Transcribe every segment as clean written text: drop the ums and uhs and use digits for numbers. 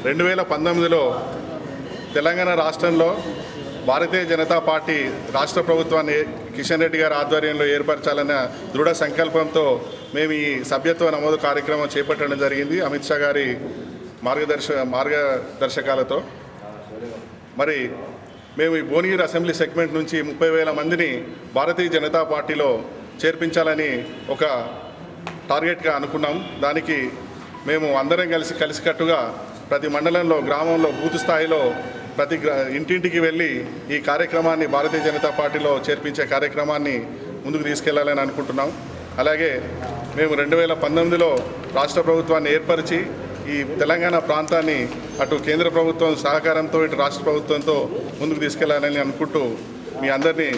2019లో తెలంగాణ రాష్ట్రంలో భారతీయ జనతా పార్టీ రాష్ట్ర ప్రభుత్వాన్ని కిషన్ రెడ్డి గారి ఆధ్వర్యంలో ఏర్పరచాలన్న దృఢ సంకల్పంతో మేము ఈ సభ్యత్వ నమోదు కార్యక్రమం చేపట్టడం జరిగింది. అమిత్ షా గారి మార్గదర్శకాలతో మరి మేము ఈ భువనగిరి అసెంబ్లీ సెగ్మెంట్ నుంచి 30,000 మందిని భారతీయ జనతా పార్టీలో చేర్పించాలని ఒక టార్గెట్గా అనుకున్నాం. దానికి మేము అందరం కలిసికట్టుగా ప్రతి మండలంలో, గ్రామంలో, బూత్ స్థాయిలో ప్రతి ఇంటింటికి వెళ్ళి ఈ కార్యక్రమాన్ని భారతీయ జనతా పార్టీలో చేర్పించే కార్యక్రమాన్ని ముందుకు తీసుకెళ్లాలని అనుకుంటున్నాం. అలాగే మేము 2019లో రాష్ట్ర ప్రభుత్వాన్ని ఏర్పరిచి ఈ తెలంగాణ ప్రాంతాన్ని అటు కేంద్ర ప్రభుత్వం సహకారంతో ఇటు రాష్ట్ర ప్రభుత్వంతో ముందుకు తీసుకెళ్లాలని అనుకుంటూ మీ అందరినీ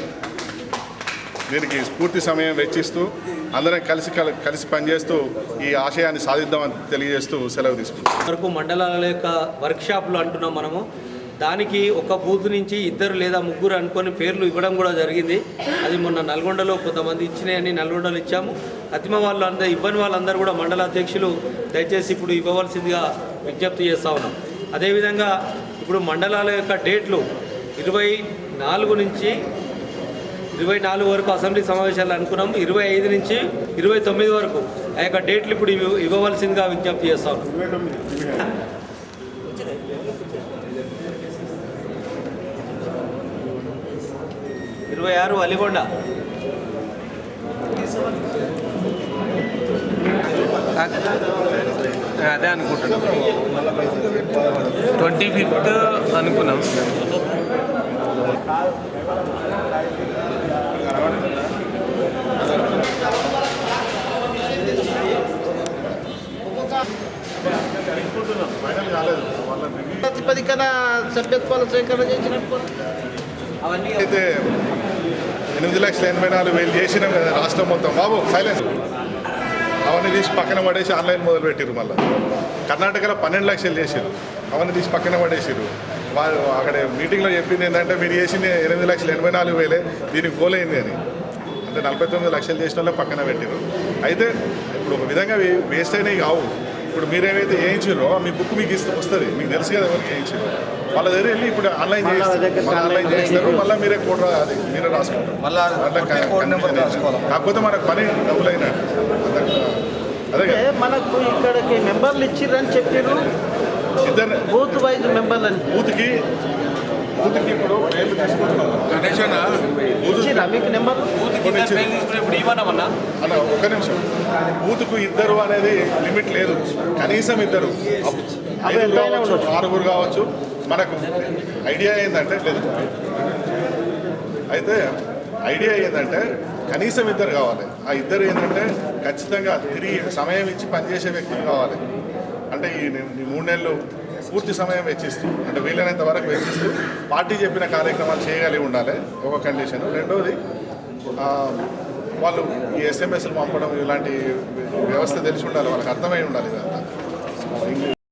దీనికి పూర్తి సమయం వెచ్చిస్తూ అందరం కలిసి పనిచేస్తూ ఈ ఆశయాన్ని సాధిద్దామని తెలియజేస్తూ సెలవు తీసుకుంటాం. వరకు మండలాల యొక్క వర్క్షాప్లు అంటున్నాం మనము. దానికి ఒక బూత్ నుంచి 2 లేదా 3 అనుకొని పేర్లు ఇవ్వడం కూడా జరిగింది. అది మొన్న నల్గొండలో కొంతమంది ఇచ్చినాయని నల్గొండలో ఇచ్చాము. అతిమ వాళ్ళు అందరూ ఇవ్వని వాళ్ళందరూ కూడా మండల అధ్యక్షులు దయచేసి ఇప్పుడు ఇవ్వవలసిందిగా విజ్ఞప్తి చేస్తూ ఉన్నాం. అదేవిధంగా ఇప్పుడు మండలాల యొక్క డేట్లు 24 నుంచి 24 వరకు అసెంబ్లీ సమావేశాలు అనుకున్నాం. 25 నుంచి 29 వరకు ఆ యొక్క డేట్లు ఇప్పుడు ఇవ్వవలసిందిగా విజ్ఞప్తి చేస్తా ఉన్నాం. 26 అలిగొండ, అదే అనుకుంటున్నాం. 25th అనుకున్నాం. ప్రాతిపదికన సభ్యత్వాలు స్వీకరణ చేసినప్పుడు అవన్నీ అయితే 8,84,000 చేసినాం కదా రాష్ట్రం మొత్తం. బాబు సైలెన్స్. అవన్నీ తీసి పక్కన పడేసి ఆన్లైన్ మొదలుపెట్టారు. మళ్ళీ కర్ణాటకలో 12 లక్షలు చేసారు. అవన్నీ తీసి పక్కన పడేసారు. వాళ్ళు అక్కడ మీటింగ్లో చెప్పింది ఏంటంటే మీరు చేసింది 8,84,000 దీనికి గోలైంది అని. అంటే 49 లక్షలు చేసిన వాళ్ళే పక్కన పెట్టారు. అయితే ఇప్పుడు ఒక విధంగా వేస్ట్ అయినవి కావు. ఇప్పుడు మీరేమైతే వేయించారో మీ బుక్ మీకు వస్తుంది, మీకు తెలుసు కదా ఎవరికి వేయించారు. వాళ్ళ దగ్గర వెళ్ళి ఇప్పుడు ఆన్లైన్ చేస్తారు. మళ్ళీ మీరే కోడ్ అది మీరే రాసుకుంటారు. కాకపోతే మనకు పని డబ్బులైనట్టు. అదే మనకు ఇక్కడికి మెంబర్లు ఇచ్చిర్రని చెప్పారు. 2 బూత్ వైజ్ మెంబర్లు అని బూత్కి ఇప్పుడు మీకు నెంబర్ అన్న ఒక్క నిమిషం. బూత్కు 2 అనేది లిమిట్ లేదు. కనీసం 2 కావచ్చు, 6 కావచ్చు. మనకు ఐడియా ఏంటంటే లేదు. అయితే ఐడియా ఏంటంటే కనీసం 2 కావాలి. ఆ 2 ఏంటంటే ఖచ్చితంగా తిరిగి సమయం ఇచ్చి పనిచేసే వ్యక్తులు కావాలి. అంటే ఈ 3 నెలలు పూర్తి సమయం వెచ్చిస్తూ, అంటే వీలైనంత వరకు వెచ్చిస్తూ పార్టీ చెప్పిన కార్యక్రమాలు చేయగలిగి ఉండాలి ఒక కండిషన్. రెండోది వాళ్ళు ఈ SMS పంపడం ఇలాంటి వ్యవస్థ తెలిసి ఉండాలి, వాళ్ళకి అర్థమై ఉండాలి ఇదంతా.